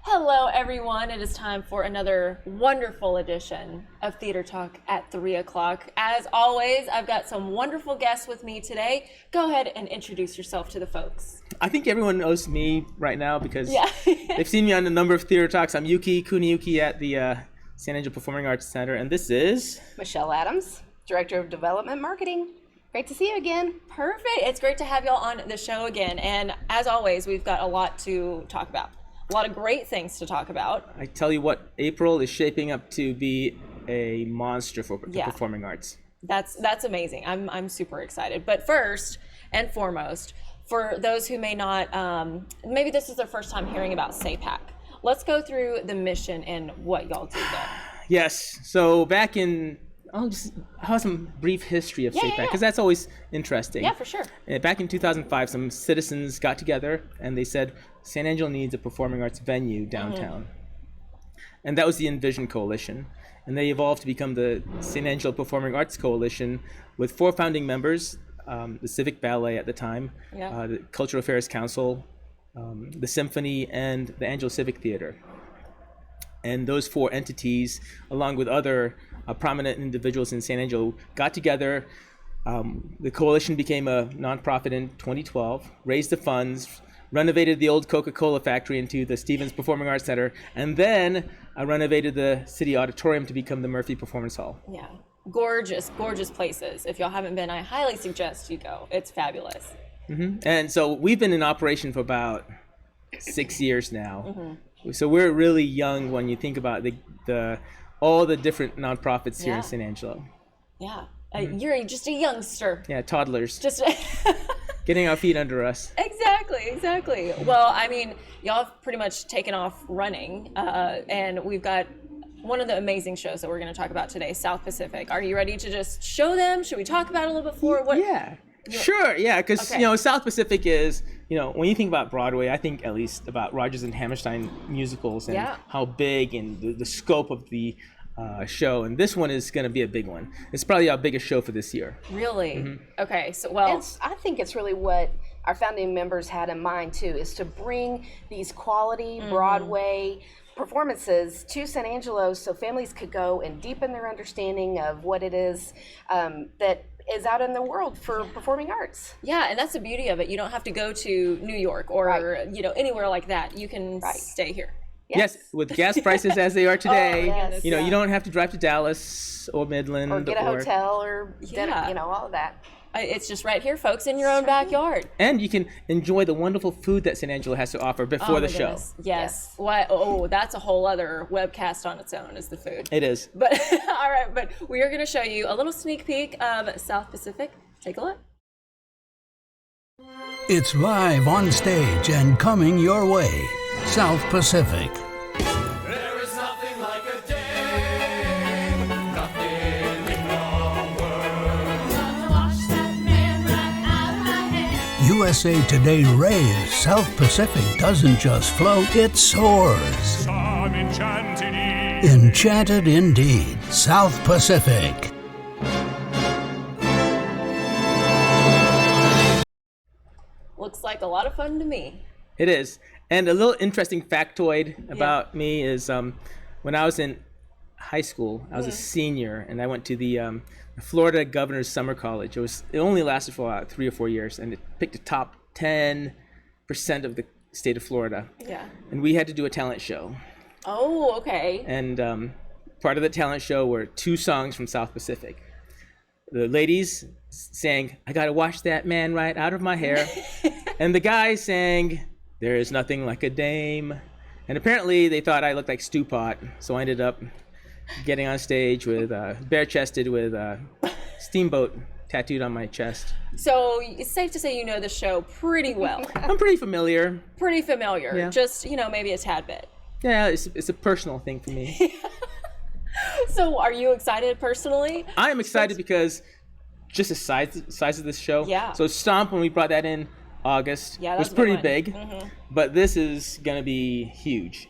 Hello, everyone. It is time for another wonderful edition of Theater Talk at 3 o'clock. As always, I've got some wonderful guests with me today. Go ahead and introduce yourself to the folks. I think everyone knows me right now because they've seen me on a number of Theater Talks. I'm Yuki at the San Angelo Performing Arts Center, and this is... Michelle Adams, Director of Development Marketing. Great to see you again. Perfect. It's great to have y'all on the show again. And as always, we've got a lot to talk about. A lot of great things to talk about. I tell you what, April is shaping up to be a monster for the performing arts. That's amazing. I'm super excited. But first and foremost, for those who may not, maybe this is their first time hearing about SAPAC, let's go through the mission and what y'all do there. Yes. So back in, I'll have some brief history of SAPAC because that's always interesting. Yeah, for sure. Back in 2005, some citizens got together and they said, San Angelo needs a performing arts venue downtown. And that was the Envision Coalition. And they evolved to become the San Angelo Performing Arts Coalition with 4 founding members, the Civic Ballet at the time, the Cultural Affairs Council, the Symphony, and the Angelo Civic Theater. And those 4 entities, along with other prominent individuals in San Angelo, got together. The coalition became a nonprofit in 2012, raised the funds, renovated the old Coca-Cola factory into the Stevens Performing Arts Center, and then renovated the city auditorium to become the Murphy Performance Hall. Yeah, gorgeous, gorgeous places. If y'all haven't been, I highly suggest you go. It's fabulous. And so we've been in operation for about 6 years now. So we're really young when you think about all the different nonprofits here in San Angelo. Yeah, you're just a youngster. Yeah, toddlers. Just getting our feet under us. Exactly. Well, I mean, y'all have pretty much taken off running, and we've got one of the amazing shows that we're going to talk about today, Soith Pacific. Are you ready to just show them? Should we talk about it a little bit more? Sure, because Soith Pacific is, when you think about Broadway, I think at least about Rodgers and Hammerstein musicals and how big and the scope of the show, and this one is going to be a big one. It's probably our biggest show for this year. Really? Okay, so I think it's really what our founding members had in mind too, is to bring these quality Broadway performances to San Angelo so families could go and deepen their understanding of what it is that is out in the world for performing arts. Yeah, and that's the beauty of it. You don't have to go to New York or anywhere like that. You can stay here. Yes, with gas prices as they are today, you don't have to drive to Dallas or Midland or get a hotel or all of that. It's just right here, folks, in your own backyard. And you can enjoy the wonderful food that San Angelo has to offer before the show. Yes. What? That's a whole other webcast on its own, is the food. It is. But all right, but we are going to show you a little sneak peek of Soith Pacific. Take a look. It's live on stage and coming your way. Soith Pacific. There is nothing like a dame, nothing in the world. Gonna wash that man right out of my head. USA Today raves Soith Pacific doesn't just float, it soars. I'm enchanted. Enchanted indeed. Soith Pacific. Looks like a lot of fun to me. It is. And a little interesting factoid about me is when I was in high school, I was a senior, and I went to the Florida Governor's Summer College. It only lasted for about 3 or 4 years, and it picked the top 10% of the state of Florida. Yeah. And we had to do a talent show. Oh, okay. And part of the talent show were 2 songs from Soith Pacific. The ladies sang, "I gotta wash that man right out of my hair." And the guys sang, "There is nothing like a dame." And apparently they thought I looked like Stew Pot, so I ended up getting on stage with bare-chested with Steamboat tattooed on my chest. So it's safe to say you know the show pretty well. I'm pretty familiar. Yeah. Just, maybe a tad bit. Yeah, it's a personal thing for me. So are you excited personally? I am excited because just the size of this show. Yeah. So Stomp, when we brought that in August, was pretty big. But this is going to be huge.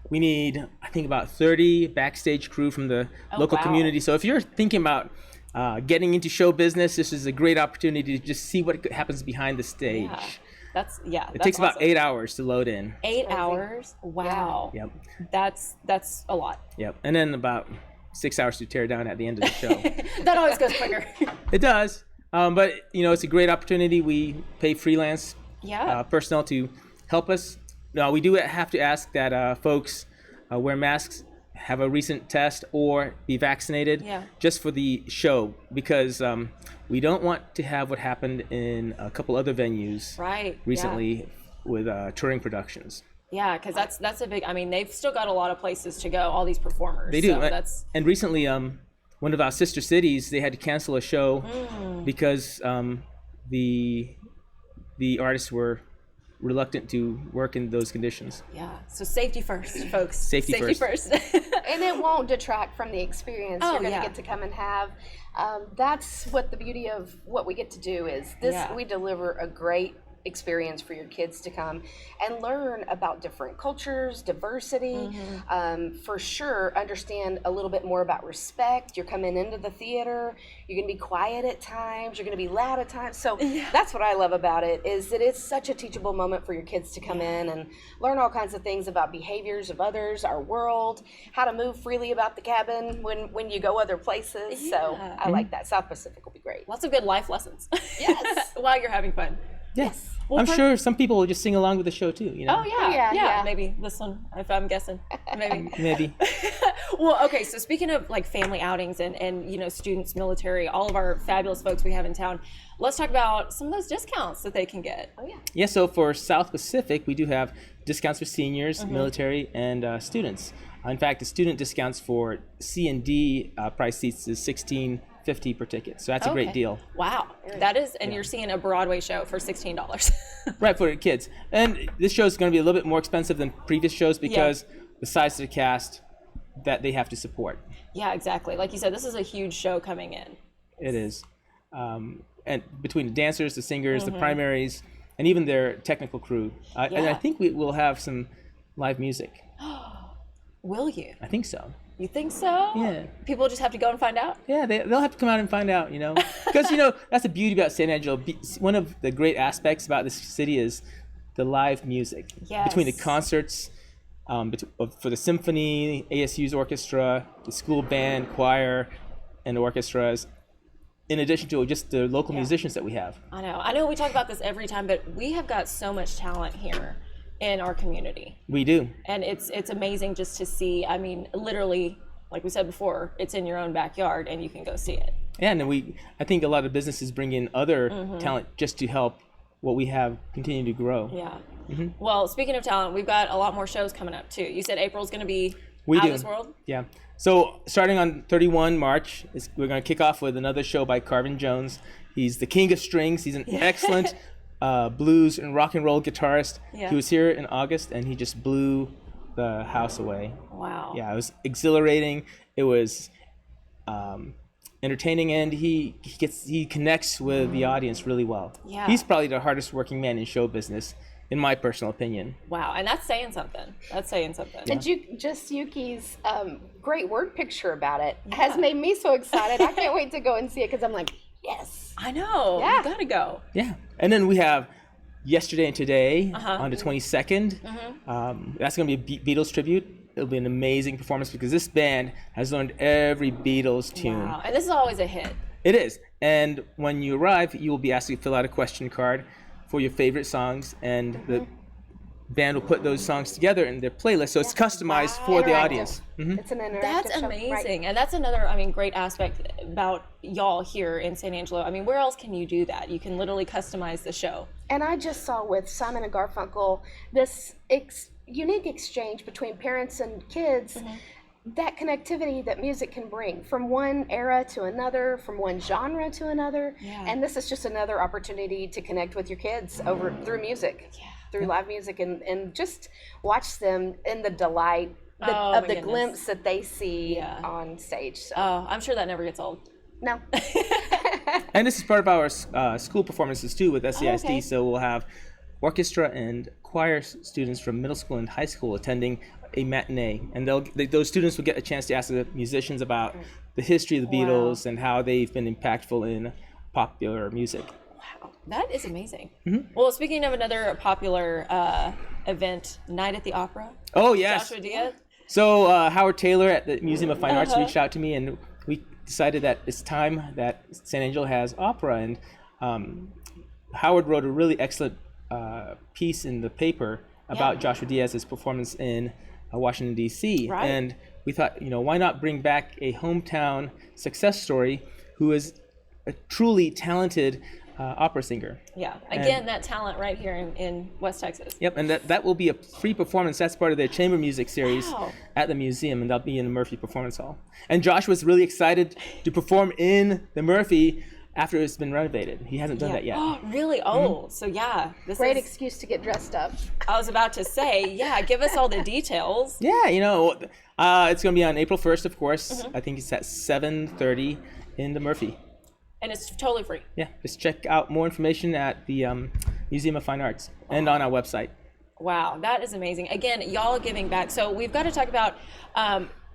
We need, I think, about 30 backstage crew from the local community. So if you're thinking about getting into show business, this is a great opportunity to just see what happens behind the stage. It takes about 8 hours to load in. 8 hours. Wow. Yep. That's a lot. Yep. And then about 6 hours to tear down at the end of the show. That always goes quicker. It does. But it's a great opportunity. We pay freelance personnel to help us. Now, we do have to ask that folks wear masks, have a recent test, or be vaccinated just for the show, because we don't want to have what happened in a couple other venues recently with touring productions. Yeah, because that's a big. I mean, they've still got a lot of places to go. All these performers. They do. So and recently, one of our sister cities, they had to cancel a show because the artists were reluctant to work in those conditions. Yeah. So safety first, folks. Safety first. And it won't detract from the experience you're going to get to come and have. That's what the beauty of what we get to do is. We deliver a great experience for your kids to come and learn about different cultures, diversity, for sure understand a little bit more about respect. You're coming into the theater, you're going to be quiet at times, you're going to be loud at times. So that's what I love about it, is that it's such a teachable moment for your kids to come in and learn all kinds of things about behaviors of others, our world, how to move freely about the cabin when you go other places. So I like that. South Pacific will be great. Lots of good life lessons. Yes. While you're having fun. Yes. Well, I'm sure some people will just sing along with the show too, Oh yeah. Maybe this one, if I'm guessing. Maybe. Well, okay, so speaking of like family outings and students, military, all of our fabulous folks we have in town, let's talk about some of those discounts that they can get. Oh yeah. Yeah, so for South Pacific, we do have discounts for seniors, military, and students. In fact, the student discounts for C and D price seats is $16.50 per ticket. So that's a great deal. Wow. That is, and you're seeing a Broadway show for $16. Right, for the kids. And this show is going to be a little bit more expensive than previous shows because the size of the cast that they have to support. Yeah, exactly. Like you said, this is a huge show coming in. It is. And between the dancers, the singers, the primaries, and even their technical crew. And I think we will have some live music. Will you? I think so. You think so? Yeah. People just have to go and find out? Yeah, they'll have to come out and find out, Because, that's the beauty about San Angelo. One of the great aspects about this city is the live music. Yes. Between the concerts, for the symphony, ASU's orchestra, the school band, choir, and orchestras, in addition to just the local musicians that we have. I know we talk about this every time, but we have got so much talent here in our community. We do. And it's amazing just to see. I mean, literally, like we said before, it's in your own backyard and you can go see it. Yeah, and I think a lot of businesses bring in other talent just to help what we have continue to grow. Yeah. Well, speaking of talent, we've got a lot more shows coming up too. You said April's going to be out of this world? Yeah. So starting on 31 March, we're going to kick off with another show by Carvin Jones. He's the king of strings. He's an excellent blues and rock and roll guitarist. He was here in August and he just blew the house away. Wow. Yeah, it was exhilarating. It was entertaining, and he connects with the audience really well. Yeah. He's probably the hardest working man in show business, in my personal opinion. Wow, and that's saying something. And Yuki's great word picture about it has made me so excited. I can't wait to go and see it because I'm like, yes. I know. Yeah. You gotta go. Yeah. And then we have Yesterday and Today on the 22nd. That's going to be a Beatles tribute. It'll be an amazing performance because this band has learned every Beatles tune. Wow. And this is always a hit. It is. And when you arrive, you will be asked to fill out a question card for your favorite songs, and the band will put those songs together in their playlist, so it's customized for the audience. It's an interactive That's show. amazing. Right. And that's another, great aspect about y'all here in San Angelo. Where else can you do that? You can literally customize the show. And I just saw with Simon and Garfunkel this unique exchange between parents and kids, that connectivity that music can bring from one era to another, from one genre to another. And this is just another opportunity to connect with your kids through music. Through live music, and just watch them in the delight of the glimpse that they see on stage. So. Oh, I'm sure that never gets old. No. And this is part of our school performances too with SCISD, so we'll have orchestra and choir students from middle school and high school attending a matinee, and those students will get a chance to ask the musicians about the history of the Beatles and how they've been impactful in popular music. Wow, that is amazing. Well, speaking of another popular event, Night at the Opera. Oh, yes. Joshua Diaz. So Howard Taylor at the Museum of Fine Arts reached out to me, and we decided that it's time that San Angelo has opera. And Howard wrote a really excellent piece in the paper about Joshua Diaz's performance in Washington, D.C. Right. And we thought, why not bring back a hometown success story who is a truly talented opera singer. Yeah, again, that talent right here in West Texas. Yep, and that will be a free performance. That's part of their chamber music series at the museum, and that'll be in the Murphy Performance Hall. And Josh was really excited to perform in the Murphy after it's been renovated. He hasn't done that yet. Oh, really? Oh, so yeah. This Great is, excuse to get dressed up. I was about to say, yeah, give us all the details. Yeah, it's going to be on April 1st, of course. I think it's at 7:30 in the Murphy. And it's totally free. Yeah, just check out more information at the Museum of Fine Arts and on our website. Wow, that is amazing. Again, y'all giving back. So we've got to talk about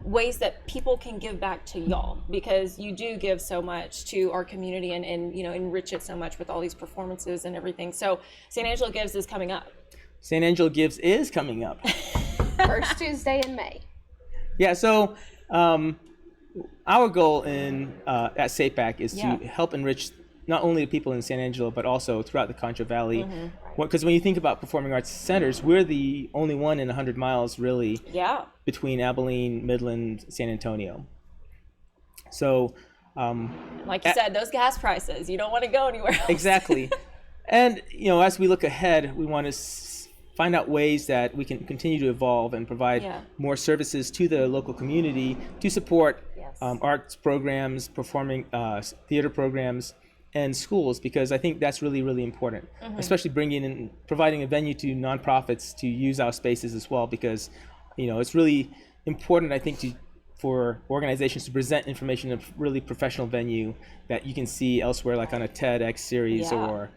ways that people can give back to y'all, because you do give so much to our community and enrich it so much with all these performances and everything. So San Angelo Gives is coming up. San Angelo Gives is coming up. First Tuesday in May. Yeah, so our goal at SafeBack is to help enrich not only the people in San Angelo, but also throughout the Concho Valley. Because when you think about performing arts centers, we're the only one in 100 miles, really, between Abilene, Midland, San Antonio. So, like you said, those gas prices, you don't want to go anywhere else. Exactly. And, as we look ahead, we want to find out ways that we can continue to evolve and provide more services to the local community to support arts programs, performing theater programs, and schools, because I think that's really, really important, especially providing a venue to nonprofits to use our spaces as well, because, it's really important, I think, for organizations to present information in a really professional venue that you can see elsewhere, like on a TEDx series or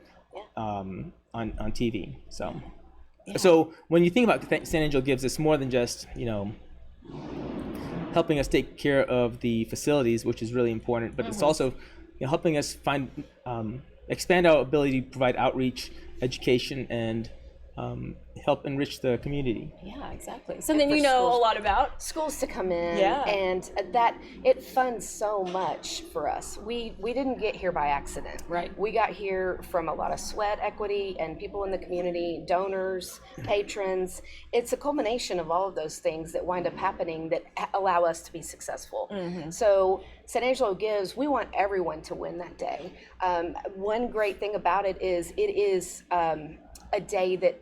on TV. So when you think about San Angelo Gives, it's more than just, helping us take care of the facilities, which is really important, but it's also helping us expand our ability to provide outreach, education, and help enrich the community. Yeah, exactly. Something you know a lot about. Schools to come in, and that it funds so much for us. We didn't get here by accident. Right. We got here from a lot of sweat equity and people in the community, donors, patrons. It's a culmination of all of those things that wind up happening that allow us to be successful. So San Angelo Gives, we want everyone to win that day. One great thing about it is a day that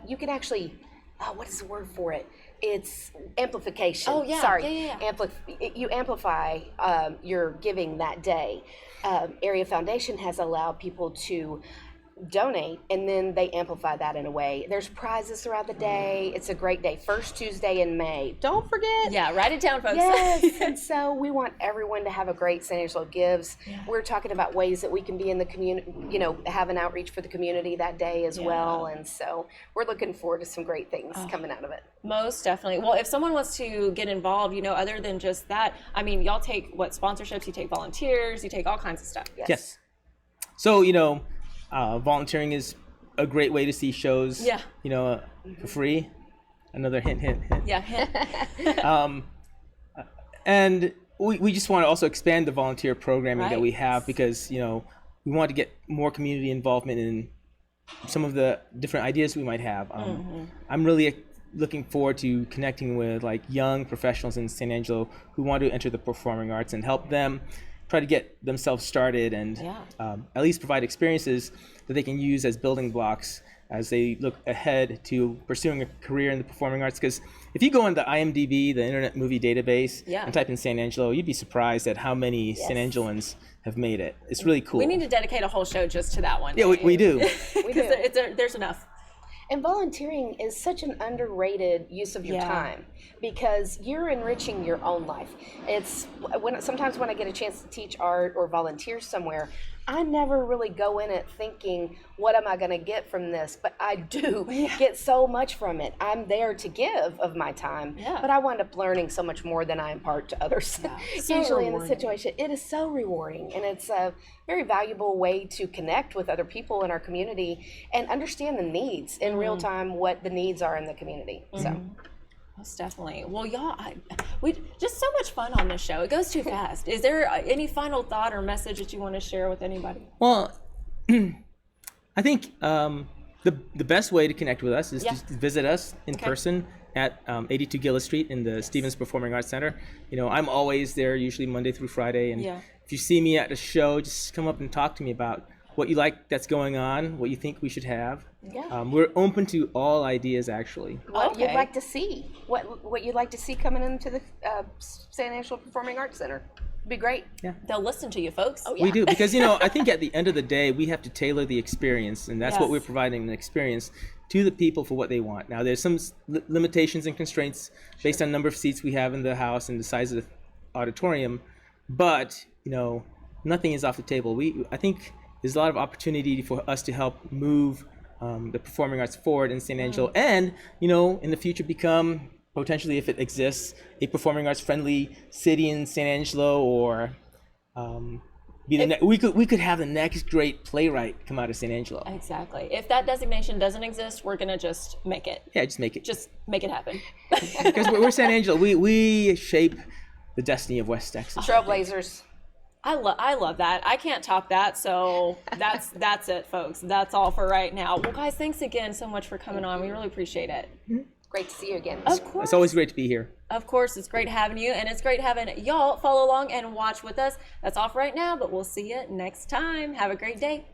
you can actually, what is the word for it? It's amplification. Oh, yeah. Sorry. Yeah. You amplify your giving that day. Area Foundation has allowed people to donate, and then they amplify that in a way. There's prizes throughout the day. It's a great day. First Tuesday in May. Don't forget. Yeah, write it down, folks. Yes, and so we want everyone to have a great San Angelo Gives. We're talking about ways that we can be in the community, have an outreach for the community that day as well. And so we're looking forward to some great things coming out of it. Most definitely. Well, if someone wants to get involved, other than just that, I mean, y'all take sponsorships, you take volunteers, you take all kinds of stuff. Yes. So, volunteering is a great way to see shows, for free. Another hint. Yeah, hint. And we just want to also expand the volunteer programming that we have, because, we want to get more community involvement in some of the different ideas we might have. I'm really looking forward to connecting with young professionals in San Angelo who want to enter the performing arts and help them try to get themselves started and at least provide experiences that they can use as building blocks as they look ahead to pursuing a career in the performing arts. Because if you go on the IMDb, the Internet Movie Database, and type in San Angelo, you'd be surprised at how many San Angeloans have made it. It's really cool. We need to dedicate a whole show just to that one. Yeah, we do. Because there's enough. And volunteering is such an underrated use of your time, because you're enriching your own life. It's sometimes when I get a chance to teach art or volunteer somewhere, I never really go in it thinking, what am I going to get from this? But I do get so much from it. I'm there to give of my time, but I wind up learning so much more than I impart to others. So Usually in rewarding. the situation, it is so rewarding, and it's a very valuable way to connect with other people in our community and understand the needs in real time, what the needs are in the community. So. Most definitely. Well, y'all, we just so much fun on this show. It goes too fast. Is there any final thought or message that you want to share with anybody? Well, I think the best way to connect with us is to visit us in person at 82 Gillis Street in the Stevens Performing Arts Center. You know, I'm always there, usually Monday through Friday. And if you see me at a show, just come up and talk to me about what you like that's going on, what you think we should have. We're open to all ideas, actually. What you'd like to see, what you'd like to see coming into the San Angelo Performing Arts Center. It'd be great. They'll listen to you, folks. We do, because, you know, I think at the end of the day, we have to tailor the experience, and that's what we're providing, an experience to the people for what they want. Now, there's some limitations and constraints based on number of seats we have in the house and the size of the auditorium, but, you know, nothing is off the table. I think there's a lot of opportunity for us to help move the performing arts forward in San Angelo, and, you know, in the future become, potentially, if it exists, a performing arts friendly city in San Angelo, or we could have the next great playwright come out of San Angelo. Exactly. If that designation doesn't exist, we're gonna just make it. Yeah, just make it. Just make it happen. Because we're San Angelo. We shape the destiny of West Texas. Trailblazers. I love that. I can't top that. So that's it, folks. That's all for right now. Well, guys, thanks again so much for coming on. We really appreciate it. Great to see you again. Of course. It's always great to be here. Of course, it's great having you, and it's great having y'all follow along and watch with us. That's all for right now, but we'll see you next time. Have a great day.